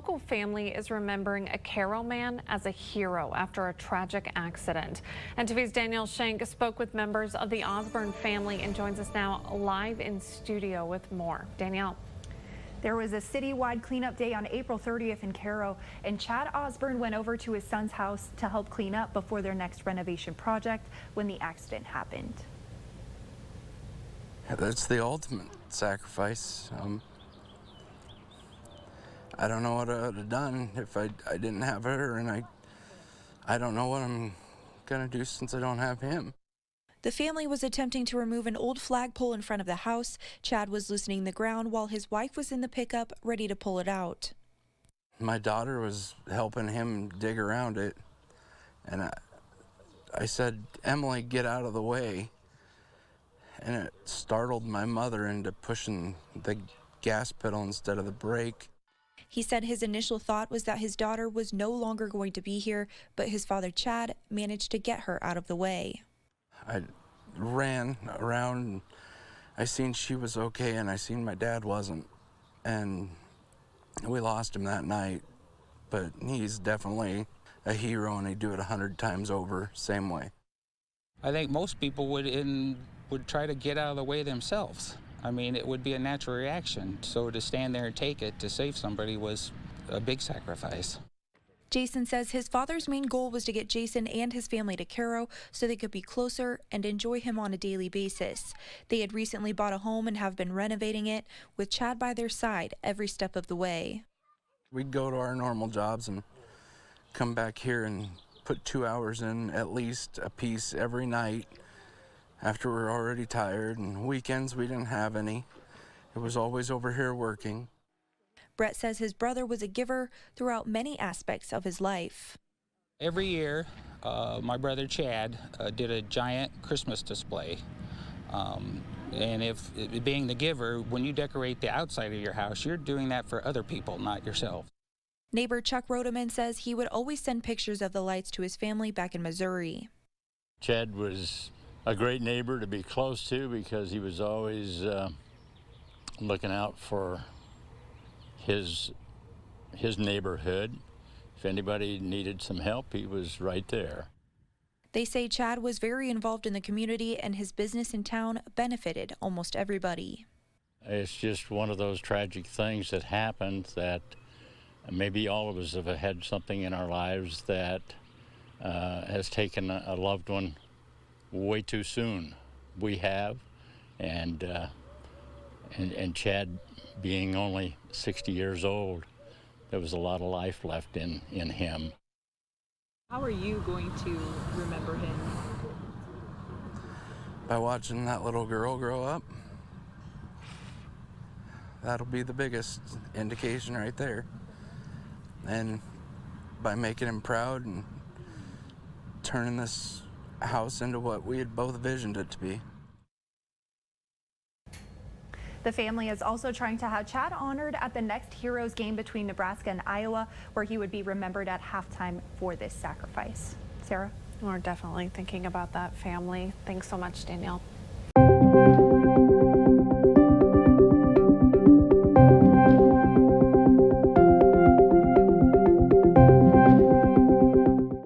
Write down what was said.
local family is remembering a Cairo man as a hero after a tragic accident. And TV's Danielle Shenk spoke with members of the Osburn family and joins us now live in studio with more. Danielle. There was a citywide cleanup day on April 30th in Cairo, and Chad Osburn went over to his son's house to help clean up before their next renovation project when the accident happened. Yeah, that's the ultimate sacrifice. I don't know what I would have done if I didn't have her, and I don't know what I'm gonna do since I don't have him. The family was attempting to remove an old flagpole in front of the house. Chad was loosening the ground while his wife was in the pickup ready to pull it out. My daughter was helping him dig around it, and I said, "Emily, get out of the way." And it startled my mother into pushing the gas pedal instead of the brake. He said his initial thought was that his daughter was no longer going to be here, but his father, Chad, managed to get her out of the way. I ran around, and I seen she was okay, and I seen my dad wasn't. And we lost him that night, but he's definitely a hero, and he'd do it 100 times over, same way. I think most people would try to get out of the way themselves. I mean, it would be a natural reaction. So to stand there and take it to save somebody was a big sacrifice. Jason says his father's main goal was to get Jason and his family to Cairo so they could be closer and enjoy him on a daily basis. They had recently bought a home and have been renovating it, with Chad by their side every step of the way. We'd go to our normal jobs and come back here and put 2 hours in at least a piece every night after we're already tired, and weekends we didn't have any. It was always over here working. Brett says his brother was a giver throughout many aspects of his life. Every year, my brother Chad did a giant Christmas display. And being the giver, when you decorate the outside of your house, you're doing that for other people, not yourself. Neighbor Chuck Rodeman says he would always send pictures of the lights to his family back in Missouri. Chad was a great neighbor to be close to because he was always looking out for his neighborhood. If anybody needed some help, he was right there. They say Chad was very involved in the community, and his business in town benefited almost everybody. It's just one of those tragic things that happened that maybe all of us have had something in our lives that has taken a loved one way too soon. We have, and Chad being only 60 years old, there was a lot of life left in him. How are you going to remember him? By watching that little girl grow up. That'll be the biggest indication right there. And by making him proud and turning this house into what we had both visioned it to be. The family is also trying to have Chad honored at the next Heroes game between Nebraska and Iowa, where he would be remembered at halftime for this sacrifice. Sarah? We're definitely thinking about that family. Thanks so much, Danielle.